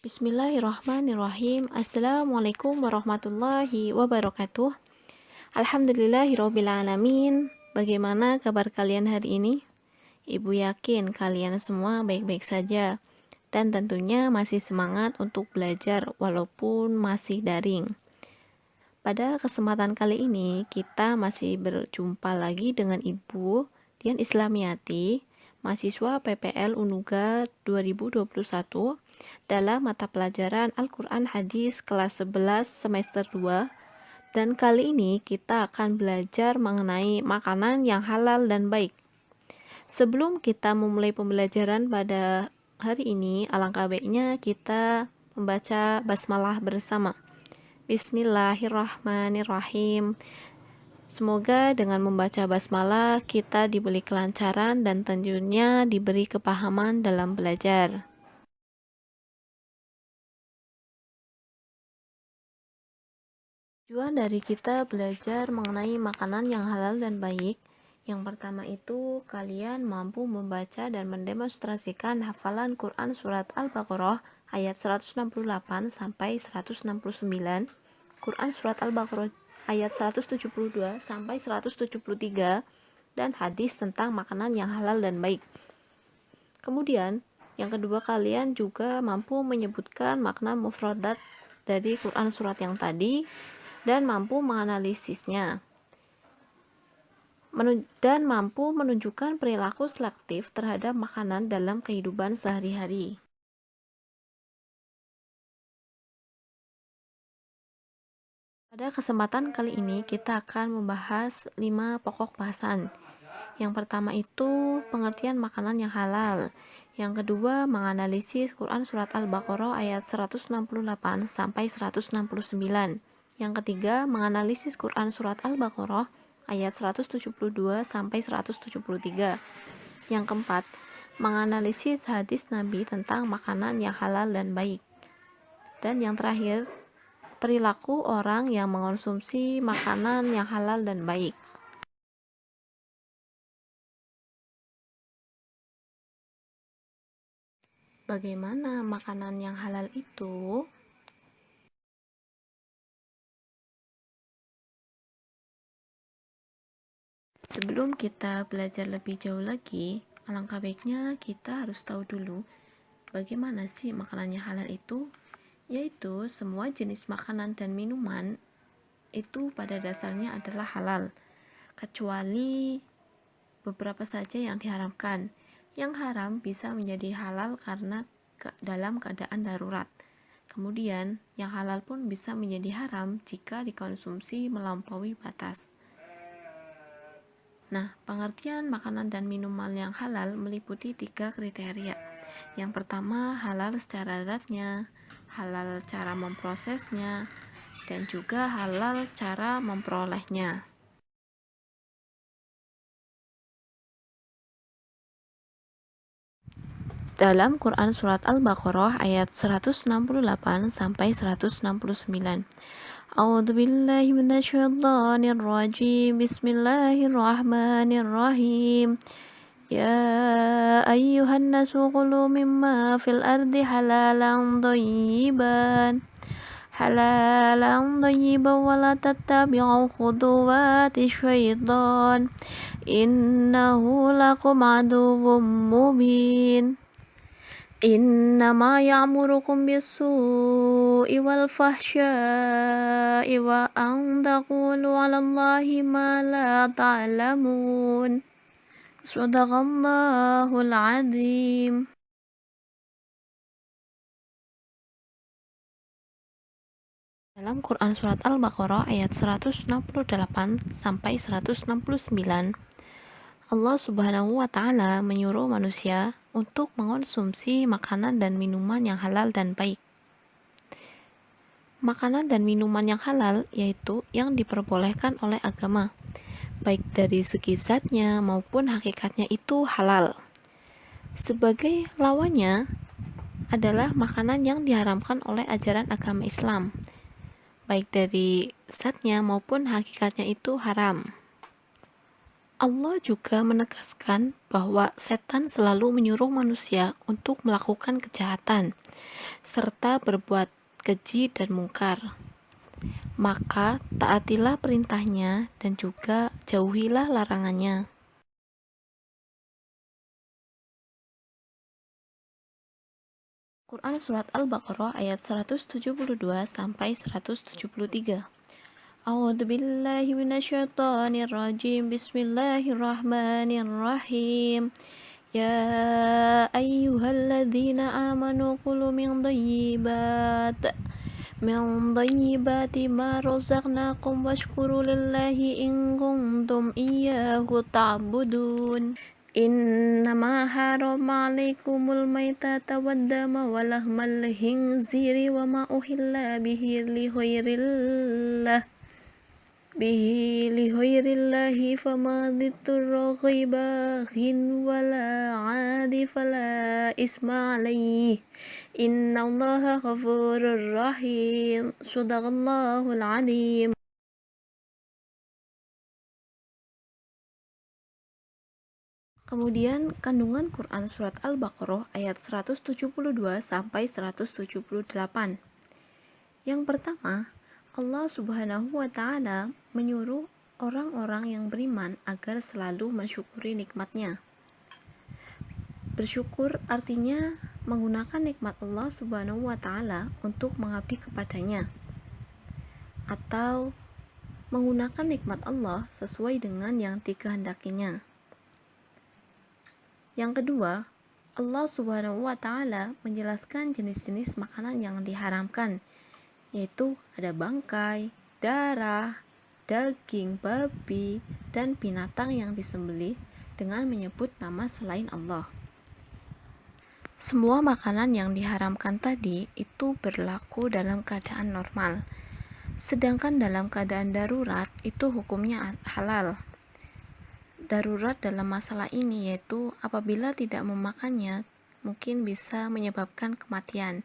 Bismillahirrahmanirrahim. Assalamualaikum warahmatullahi wabarakatuh. Alhamdulillahirrabbilalamin. Bagaimana kabar kalian hari ini? Ibu yakin kalian semua baik-baik saja dan tentunya masih semangat untuk belajar walaupun masih daring. Pada kesempatan kali ini kita masih berjumpa lagi dengan Ibu Dian Islamiyati, mahasiswa PPL Unuga 2021 dalam mata pelajaran Al-Quran Hadis kelas 11 semester 2, dan kali ini kita akan belajar mengenai makanan yang halal dan baik. Sebelum kita memulai pembelajaran pada hari ini, alangkah baiknya kita membaca basmalah bersama. Bismillahirrahmanirrahim. Semoga dengan membaca basmalah kita diberi kelancaran dan tentunya diberi kepahaman dalam belajar. Tujuan dari kita belajar mengenai makanan yang halal dan baik, yang pertama itu kalian mampu membaca dan mendemonstrasikan hafalan Quran surat Al-Baqarah ayat 168 sampai 169, Quran surat Al-Baqarah ayat 172 sampai 173, dan hadis tentang makanan yang halal dan baik. Kemudian, yang kedua, kalian juga mampu menyebutkan makna mufradat dari Quran surat yang tadi dan mampu menganalisisnya, dan mampu menunjukkan perilaku selektif terhadap makanan dalam kehidupan sehari-hari. Pada kesempatan kali ini kita akan membahas 5 pokok bahasan. Yang pertama itu pengertian makanan yang halal. Yang kedua, menganalisis Quran surat Al-Baqarah ayat 168 sampai 169. Yang ketiga, menganalisis Quran surat Al-Baqarah ayat 172 sampai 173. Yang keempat, menganalisis hadis Nabi tentang makanan yang halal dan baik. Dan yang terakhir, perilaku orang yang mengonsumsi makanan yang halal dan baik. Bagaimana makanan yang halal itu? Sebelum kita belajar lebih jauh lagi, alangkah baiknya kita harus tahu dulu bagaimana sih makanan yang halal itu, yaitu semua jenis makanan dan minuman itu pada dasarnya adalah halal, kecuali beberapa saja yang diharamkan. Yang haram bisa menjadi halal karena dalam keadaan darurat. Kemudian, yang halal pun bisa menjadi haram jika dikonsumsi melampaui batas. Nah, pengertian makanan dan minuman yang halal meliputi 3 kriteria. Yang pertama, halal secara zatnya, halal cara memprosesnya, dan juga halal cara memperolehnya. Dalam Quran surat Al-Baqarah ayat 168 sampai 169. A'udzubillahi minasyaitonirrajim. Bismillahirrahmanirrahim. Ya ayyuhan nasu qulu mimma fil ardi halalan thayyiban wa la tattabi'u khutuwati syaitan innahu lakum aduwwum mubin. Innama ya'murukum bis-su'i wal fahsya'i wa an taqulu 'alallahi ma la ta'lamun. Shadaqallahul 'adzim. Dalam Quran surat Al-Baqarah ayat 168 sampai 169, Allah Subhanahu wa Ta'ala menyuruh manusia untuk mengonsumsi makanan dan minuman yang halal dan baik. Makanan dan minuman yang halal yaitu yang diperbolehkan oleh agama, baik dari segi zatnya maupun hakikatnya itu halal. Sebagai lawannya adalah makanan yang diharamkan oleh ajaran agama Islam, baik dari zatnya maupun hakikatnya itu haram. Allah juga menegaskan bahwa setan selalu menyuruh manusia untuk melakukan kejahatan, serta berbuat keji dan mungkar. Maka taatilah perintahnya dan juga jauhilah larangannya. Quran Surat Al-Baqarah ayat 172 sampai 173. A'udzu billahi minasyaitonir rajim. Bismillahirrahmanirrahim. Ya ayyuhalladzina amanu qulu min dhayyibati ma razaqnakum washkuru lillahi in kuntum iyyahu ta'budun. Innama harama alaikumul maitata waddama walahmal khinziri wa ma uhilla bihi li ghairillahi fama dhitturra ghaiba ghin wala adi fala isma alaih innallaha ghafurur rahim. Shadaqallahul alim. Kemudian kandungan Quran Surat Al-Baqarah ayat 172 sampai 178. Yang pertama, Allah Subhanahu wa Ta'ala menyuruh orang-orang yang beriman agar selalu mensyukuri nikmatnya. Bersyukur artinya menggunakan nikmat Allah Subhanahu wa Ta'ala untuk mengabdi kepadanya, atau menggunakan nikmat Allah sesuai dengan yang dikehendakinya. Yang kedua, Allah Subhanahu wa Ta'ala menjelaskan jenis-jenis makanan yang diharamkan, yaitu ada bangkai, darah, daging babi, dan binatang yang disembelih dengan menyebut nama selain Allah. Semua makanan yang diharamkan tadi itu berlaku dalam keadaan normal, sedangkan dalam keadaan darurat itu hukumnya halal. Darurat dalam masalah ini yaitu apabila tidak memakannya mungkin bisa menyebabkan kematian,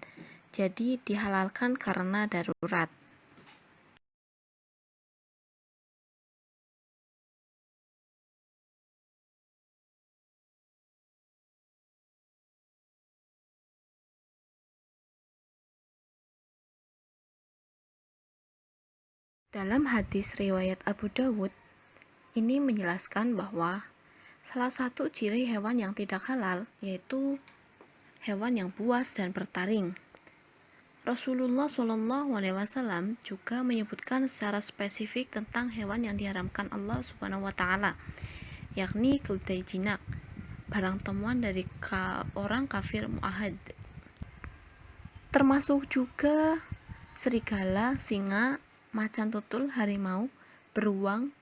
jadi dihalalkan karena darurat. Dalam hadis riwayat Abu Dawud, ini menjelaskan bahwa salah satu ciri hewan yang tidak halal yaitu hewan yang buas dan bertaring. Rasulullah SAW juga menyebutkan secara spesifik tentang hewan yang diharamkan Allah Subhanahu wa Ta'ala, yakni keledai jinak, barang temuan dari orang kafir mu'ahad. Termasuk juga serigala, singa, macan tutul, harimau, beruang,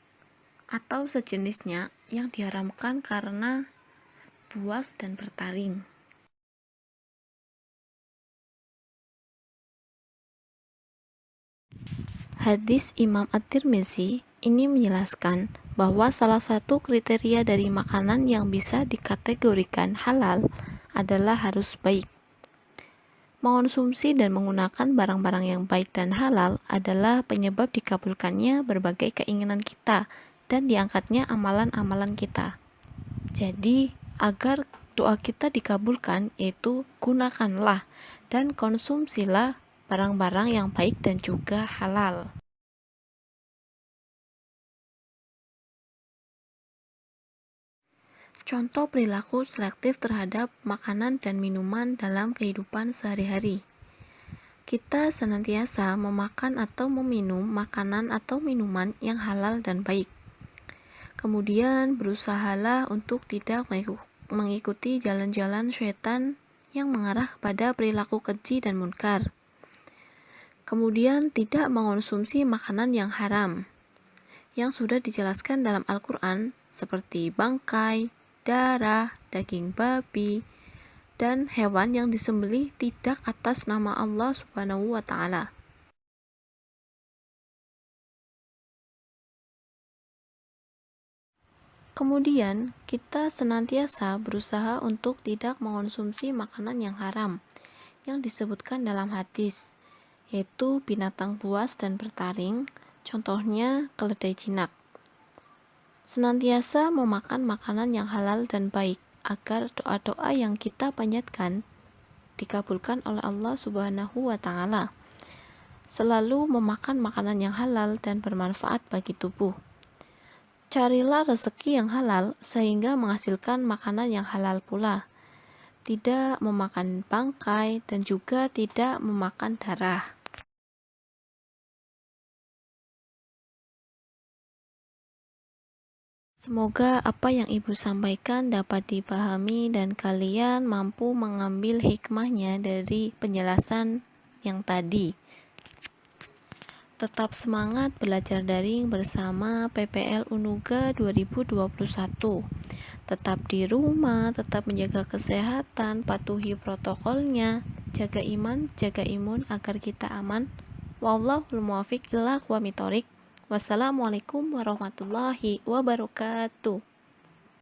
atau sejenisnya yang diharamkan karena buas dan bertaring. Hadis Imam At-Tirmizi ini menjelaskan bahwa salah satu kriteria dari makanan yang bisa dikategorikan halal adalah harus baik. Mengonsumsi dan menggunakan barang-barang yang baik dan halal adalah penyebab dikabulkannya berbagai keinginan kita dan diangkatnya amalan-amalan kita. Jadi, agar doa kita dikabulkan, yaitu gunakanlah dan konsumsilah barang-barang yang baik dan juga halal. Contoh perilaku selektif terhadap makanan dan minuman dalam kehidupan sehari-hari. Kita senantiasa memakan atau meminum makanan atau minuman yang halal dan baik. Kemudian berusahalah untuk tidak mengikuti jalan-jalan syaitan yang mengarah kepada perilaku keji dan munkar. Kemudian tidak mengonsumsi makanan yang haram, yang sudah dijelaskan dalam Al-Quran seperti bangkai, darah, daging babi, dan hewan yang disembelih tidak atas nama Allah Subhanahu wa Ta'ala. Kemudian, kita senantiasa berusaha untuk tidak mengonsumsi makanan yang haram yang disebutkan dalam hadis, yaitu binatang buas dan bertaring, contohnya keledai jinak. Senantiasa memakan makanan yang halal dan baik, agar doa-doa yang kita panjatkan dikabulkan oleh Allah Subhanahu wa Ta'ala. Selalu memakan makanan yang halal dan bermanfaat bagi tubuh. Carilah rezeki yang halal sehingga menghasilkan makanan yang halal pula. Tidak memakan bangkai dan juga tidak memakan darah. Semoga apa yang Ibu sampaikan dapat dipahami dan kalian mampu mengambil hikmahnya dari penjelasan yang tadi. Tetap semangat belajar daring bersama PPL Unuga 2021. Tetap di rumah, tetap menjaga kesehatan, patuhi protokolnya, jaga iman, jaga imun agar kita aman. Wallahul muwaffiq ila aqwamit thoriq. Wassalamualaikum warahmatullahi wabarakatuh.